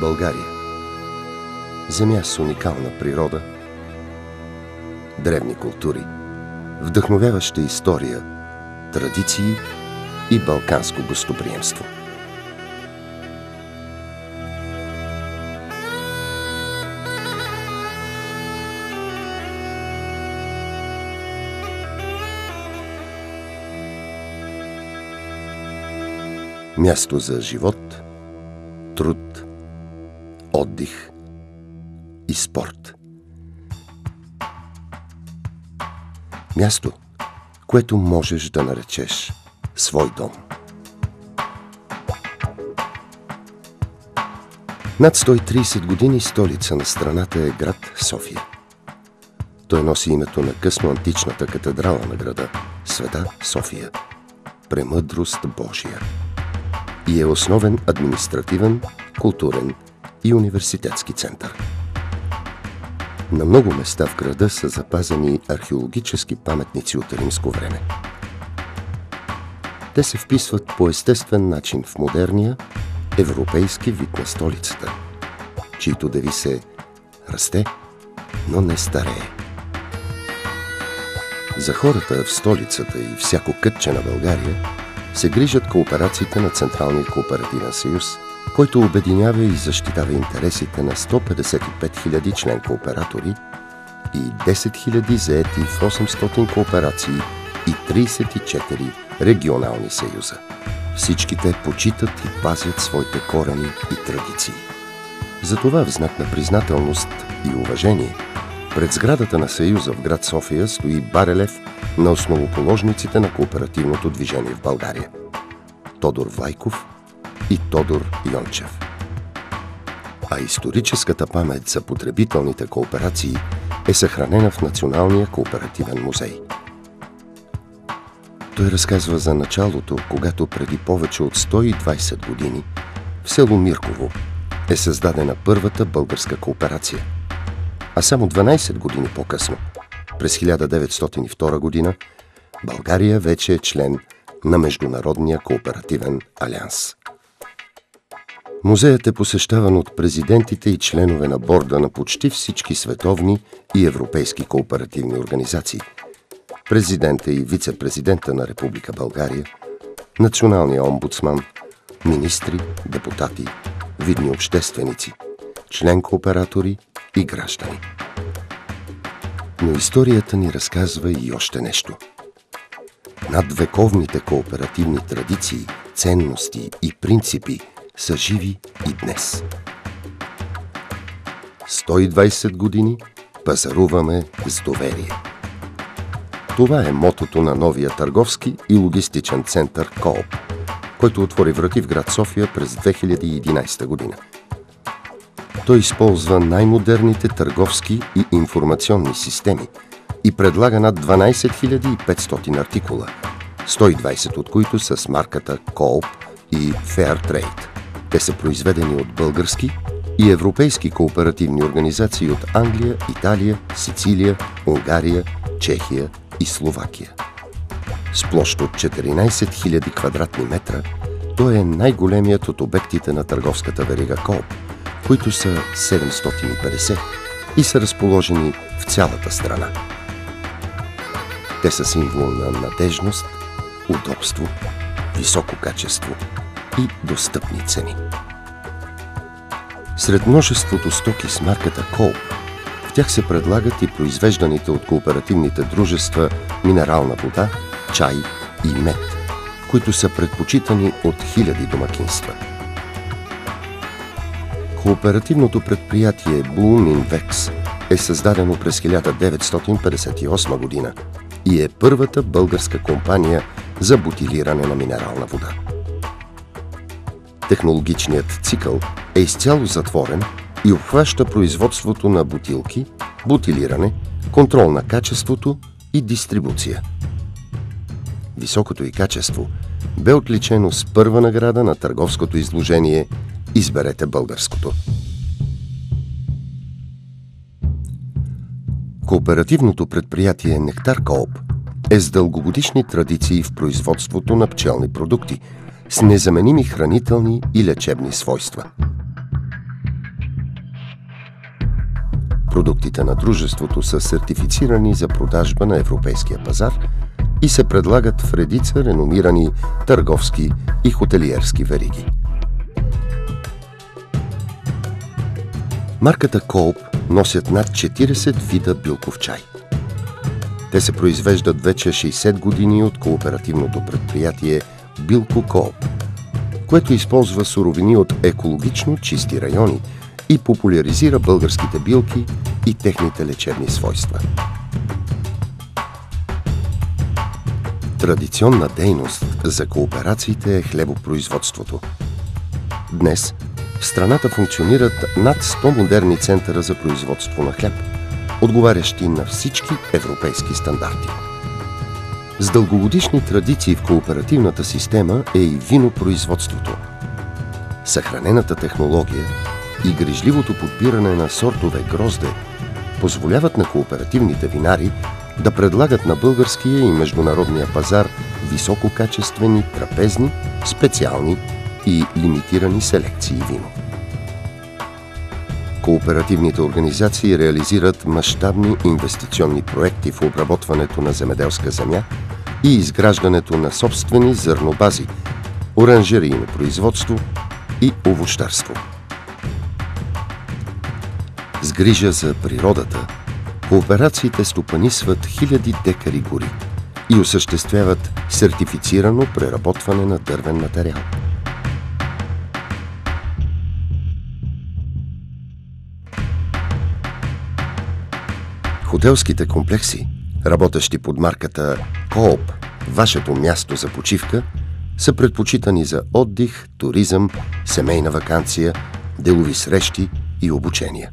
България. Земя с уникална природа, древни култури, вдъхновяваща история, традиции и балканско гостоприемство. Място за живот, труд, отдих и спорт. Място, което можеш да наречеш свой дом. Над 130 години столица на страната е град София. Той носи името на късно античната катедрала на града, Света София, Премъдрост Божия, и е основен административен, културен и университетски център. На много места в града са запазени археологически паметници от римско време. Те се вписват по естествен начин в модерния, европейски вид на столицата, чийто девиз е «Расте, но не старее». За хората в столицата и всяко кътче на България се грижат кооперациите на Централния кооперативен съюз, който обединява и защитава интересите на 155 000 член кооператори и 10 000 заети в 800 кооперации и 34 регионални съюза. Всички те почитат и пазят своите корени и традиции. Затова в знак на признателност и уважение пред сградата на Съюза в град София стои барелев на основоположниците на кооперативното движение в България – Тодор Влайков и Тодор Йончев. А историческата памет за потребителните кооперации е съхранена в Националния кооперативен музей. Той разказва за началото, когато преди повече от 120 години в село Мирково е създадена първата българска кооперация. А само 12 години по-късно, през 1902 година, България вече е член на Международния кооперативен алианс. Музеят е посещаван от президентите и членове на борда на почти всички световни и европейски кооперативни организации, президента и вице-президента на Република България, националния омбудсман, министри, депутати, видни общественици, член кооператори и граждани. Но историята ни разказва и още нещо. Надвековните кооперативни традиции, ценности и принципи са живи и днес. 120 години пазаруваме с доверие. Това е мотото на новия търговски и логистичен център КООП, който отвори врати в град София през 2011 година. Той използва най-модерните търговски и информационни системи и предлага над 12 500 артикула, 120 от които са с марката КООП и Fairtrade. Те са произведени от български и европейски кооперативни организации от Англия, Италия, Сицилия, Унгария, Чехия и Словакия. С площ от 14 000 квадратни метра, той е най-големият от обектите на търговската верига КООП, които са 750 и са разположени в цялата страна. Те са символ на надежност, удобство, високо качество и достъпни цени. Сред множеството стоки с марката КООП, в тях се предлагат и произвежданите от кооперативните дружества минерална вода, чай и мед, които са предпочитани от хиляди домакинства. Кооперативното предприятие Bloom-Invex е създадено през 1958 година и е първата българска компания за бутилиране на минерална вода. Технологичният цикъл е изцяло затворен и обхваща производството на бутилки, бутилиране, контрол на качеството и дистрибуция. Високото й качество бе отличено с първа награда на търговското изложение «Изберете българското». Кооперативното предприятие Нектар КООП е с дългогодишни традиции в производството на пчелни продукти с незаменими хранителни и лечебни свойства. Продуктите на дружеството са сертифицирани за продажба на европейския пазар и се предлагат в редица реномирани търговски и хотелиерски вериги. Марката Coop носят над 40 вида билков чай. Те се произвеждат вече 60 години от кооперативното предприятие Билко Coop, което използва суровини от екологично чисти райони и популяризира българските билки и техните лечебни свойства. Традиционна дейност за кооперациите е хлебопроизводството. Днес в страната функционират над 100 модерни центъра за производство на хляб, отговарящи на всички европейски стандарти. С дългогодишни традиции в кооперативната система е и винопроизводството. Съхранената технология и грижливото подбиране на сортове грозде позволяват на кооперативните винари да предлагат на българския и международния пазар висококачествени, трапезни, специални и лимитирани селекции вино. Кооперативните организации реализират мащабни инвестиционни проекти в обработването на земеделска земя и изграждането на собствени зърнобази, оранжерийно производство и овощарство. С грижа за природата, кооперациите стопанисват хиляди декари гори и осъществяват сертифицирано преработване на дървен материал. Хотелските комплекси, работещи под марката Coop, вашето място за почивка, са предпочитани за отдих, туризъм, семейна ваканция, делови срещи и обучения.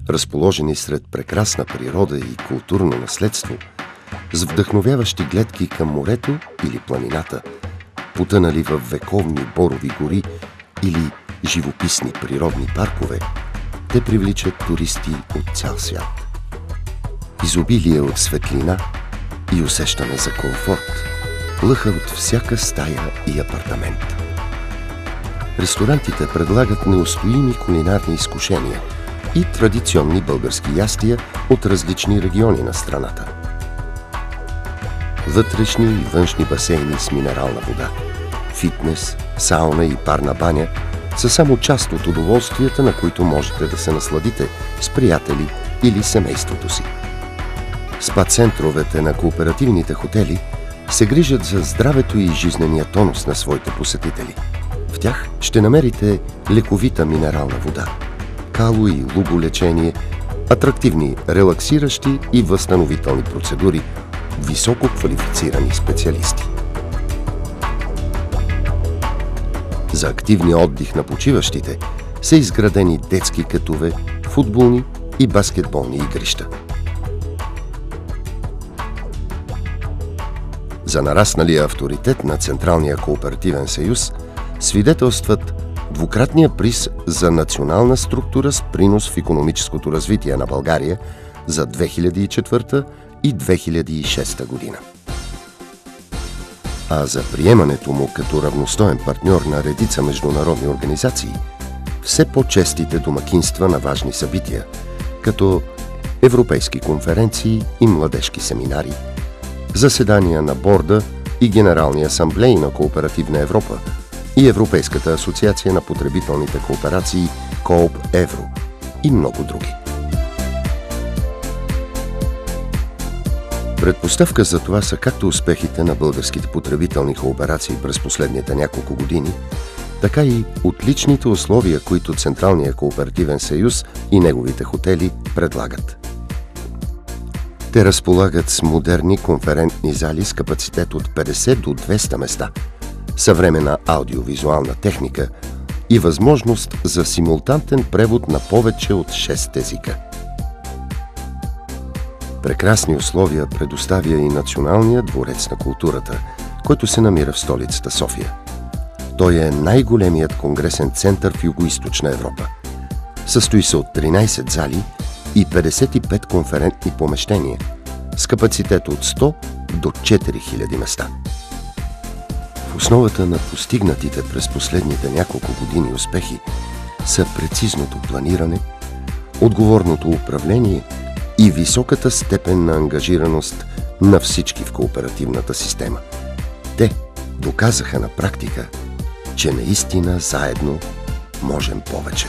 Разположени сред прекрасна природа и културно наследство, с вдъхновяващи гледки към морето или планината, потънали в вековни борови гори или живописни природни паркове, те привличат туристи от цял свят. Изобилие от светлина и усещане за комфорт лъха от всяка стая и апартамент. Ресторантите предлагат неустоими кулинарни изкушения и традиционни български ястия от различни региони на страната. Вътрешни и външни басейни с минерална вода, фитнес, сауна и парна баня са само част от удоволствията, на които можете да се насладите с приятели или семейството си. СПА-центровете на кооперативните хотели се грижат за здравето и жизнения тонус на своите посетители. В тях ще намерите лековита минерална вода, кало и луголечение, атрактивни релаксиращи и възстановителни процедури, високо квалифицирани специалисти. За активния отдих на почиващите са изградени детски кътове, футболни и баскетболни игрища. За нарасналия авторитет на Централния кооперативен съюз свидетелстват двукратния приз за национална структура с принос в икономическото развитие на България за 2004 и 2006 година. А за приемането му като равностоен партньор на редица международни организации, все по-честите домакинства на важни събития, като европейски конференции и младежки семинари, заседания на борда и Генерални асамблеи на Кооперативна Европа и Европейската асоциация на потребителните кооперации Coop Евро и много други. Предпоставка за това са както успехите на българските потребителни кооперации през последните няколко години, така и отличните условия, които Централния кооперативен съюз и неговите хотели предлагат. Те разполагат с модерни конферентни зали с капацитет от 50 до 200 места, съвременна аудиовизуална техника и възможност за симултантен превод на повече от 6 езика. Прекрасни условия предоставя и Националният дворец на културата, който се намира в столицата София. Той е най-големият конгресен център в Югоизточна Европа. Състои се от 13 зали и 55 конферентни помещения с капацитет от 100 до 4000 места. В основата на постигнатите през последните няколко години успехи са прецизното планиране, отговорното управление и високата степен на ангажираност на всички в кооперативната система. Те доказаха на практика, че наистина заедно можем повече.